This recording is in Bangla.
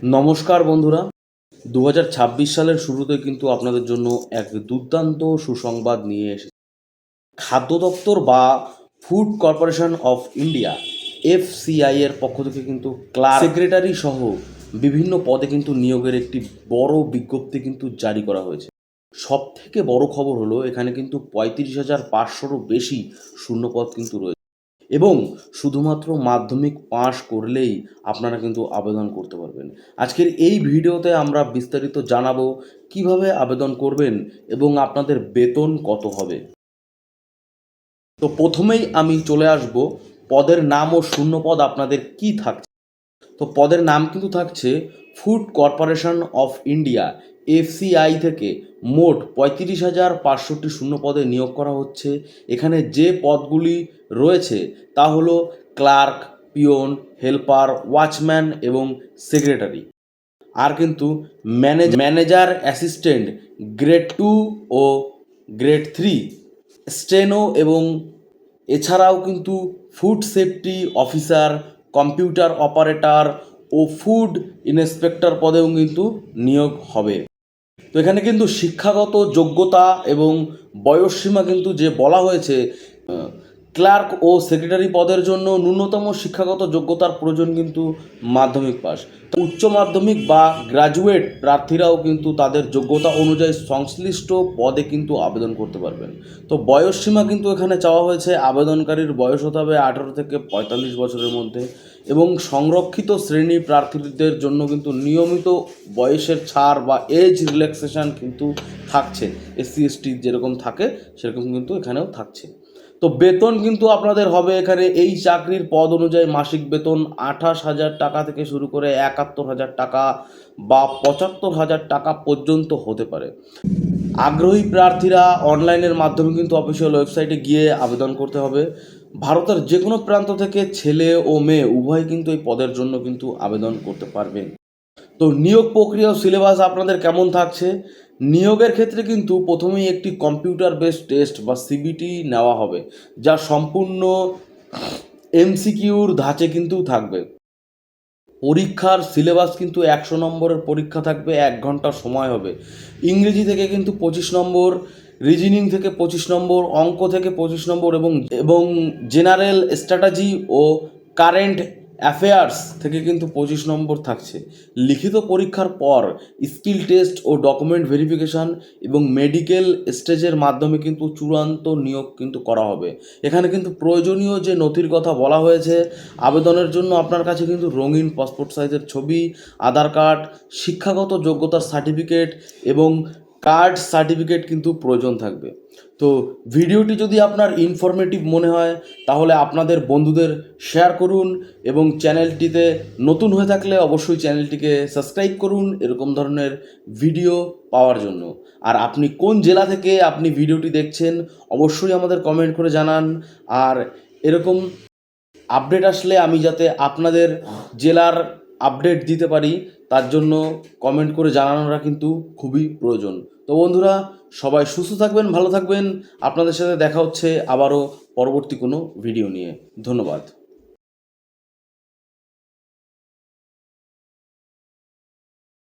নমস্কার বন্ধুরা, 2026 সালের শুরুতে কিন্তু আপনাদের জন্য এক দুর্দান্ত সুসংবাদ নিয়ে এসেছে। খাদ্য দপ্তর বা food corporation of India FCI এর পক্ষ থেকে কিন্তু ক্লার্ক সেক্রেটারি সহ বিভিন্ন পদে কিন্তু নিয়োগের একটি বড় বিজ্ঞপ্তি কিন্তু জারি করা হয়েছে। সব থেকে বড় খবর হলো এখানে কিন্তু 35,500-রও বেশি শূন্যপদ কিন্তু রয়েছে এবং শুধুমাত্র মাধ্যমিক পাশ করলেই আপনারা কিন্তু আবেদন করতে পারবেন। আজকের এই ভিডিওতে আমরা বিস্তারিত জানাবো কিভাবে আবেদন করবেন এবং আপনাদের বেতন কত হবে। তো প্রথমেই আমি চলে আসব পদের নাম ও শূন্যপদ আপনাদের কি থাকছে। তো পদের নাম কিন্তু থাকছে food corporation of India FCI থেকে মোট 35,500টি শূন্য পদে নিয়োগ করা হচ্ছে। এখানে যে পদগুলি রয়েছে তা হলো ক্লার্ক, পিওন, হেল্পার, ওয়াচম্যান এবং সেক্রেটারি। আর কিন্তু ম্যানেজার অ্যাসিস্ট্যান্ট গ্রেড 2 ও গ্রেড 3, স্টেনো এবং এছাড়াও কিন্তু food safety officer, computer operator ও ফুড ইন্সপেক্টর পদেও কিন্তু নিয়োগ হবে। তো এখানে কিন্তু শিক্ষাগত যোগ্যতা এবং বয়সসীমা কিন্তু যে বলা হয়েছে, ক্লার্ক ও সেক্রেটারি পদের জন্য ন্যূনতম শিক্ষাগত যোগ্যতার প্রয়োজন কিন্তু মাধ্যমিক পাস। উচ্চ মাধ্যমিক বা গ্র্যাজুয়েট প্রার্থীরাও কিন্তু তাদের যোগ্যতা অনুযায়ী সংশ্লিষ্ট পদে কিন্তু আবেদন করতে পারবেন। তো বয়সসীমা কিন্তু এখানে চাওয়া হয়েছে, আবেদনকারীর বয়স হতে হবে 18 থেকে 45 বছরের মধ্যে এবং সংরক্ষিত শ্রেণী প্রার্থীদের জন্য কিন্তু নিয়মিত বয়সের ছাড় বা এজ রিল্যাক্সেশন কিন্তু থাকছে। এসসি এসটি যেরকম থাকে সেরকম কিন্তু এখানেও থাকছে। তো বেতন কিন্তু আপনাদের হবে এখানে এই চাকরির পদ অনুযায়ী মাসিক বেতন 28,000 টাকা থেকে শুরু করে 71,000 টাকা বা 75,000 টাকা পর্যন্ত হতে পারে। আগ্রহী প্রার্থীরা অনলাইনের মাধ্যমে কিন্তু অফিসিয়াল ওয়েবসাইটে গিয়ে আবেদন করতে হবে। ভারতের যে কোনো প্রান্ত থেকে ছেলে ও মেয়ে উভয় কিন্তু এই পদের জন্য কিন্তু আবেদন করতে পারবেন। তো নিয়োগ প্রক্রিয়া ও সিলেবাস আপনাদের কেমন থাকছে। নিয়োগের ক্ষেত্রে কিন্তু প্রথমেই একটি কম্পিউটার বেসড টেস্ট বা সিবিটি নেওয়া হবে, যা সম্পূর্ণ এমসিকিউর ধাঁচে কিন্তু থাকবে। পরীক্ষার সিলেবাস কিন্তু 100 নম্বরের পরীক্ষা থাকবে, 1 ঘন্টা সময় হবে। ইংরেজি থেকে কিন্তু 25 নম্বর, রিজনিং থেকে 25 নম্বর, অঙ্ক থেকে 25 নম্বর এবং জেনারেল স্ট্র্যাটেজি ও কারেন্ট অ্যাফেয়ার্স থেকে কিন্তু 25 নম্বর থাকছে। লিখিত পরীক্ষার পর স্কিল টেস্ট ও ডকুমেন্ট ভেরিফিকেশান এবং মেডিকেল স্টেজের মাধ্যমে কিন্তু চূড়ান্ত নিয়োগ কিন্তু করা হবে। এখানে কিন্তু প্রয়োজনীয় যে নথির কথা বলা হয়েছে, আবেদনের জন্য আপনার কাছে কিন্তু রঙিন পাসপোর্ট সাইজের ছবি, আধার কার্ড, শিক্ষাগত যোগ্যতার সার্টিফিকেট এবং কার্ড সার্টিফিকেট কিন্তু প্রয়োজন থাকবে। তো ভিডিওটি যদি আপনার ইনফরমেটিভ মনে হয় তাহলে আপনাদের বন্ধুদের শেয়ার করুন এবং চ্যানেলটিতে নতুন হয়ে থাকলে অবশ্যই চ্যানেলটিকে সাবস্ক্রাইব করুন এরকম ধরনের ভিডিও পাওয়ার জন্য। আর আপনি কোন জেলা থেকে আপনি ভিডিওটি দেখছেন অবশ্যই আমাদের কমেন্ট করে জানান। আর এরকম আপডেট আসলে আমি যাতে আপনাদের জেলার আপডেট দিতে পারি তার জন্য কমেন্ট করে জানানোটা কিন্তু খুবই প্রয়োজন। তো বন্ধুরা, সবাই সুস্থ থাকবেন, ভালো থাকবেন। আপনাদের সাথে দেখা হচ্ছে আবারও পরবর্তী কোনো ভিডিও নিয়ে। ধন্যবাদ।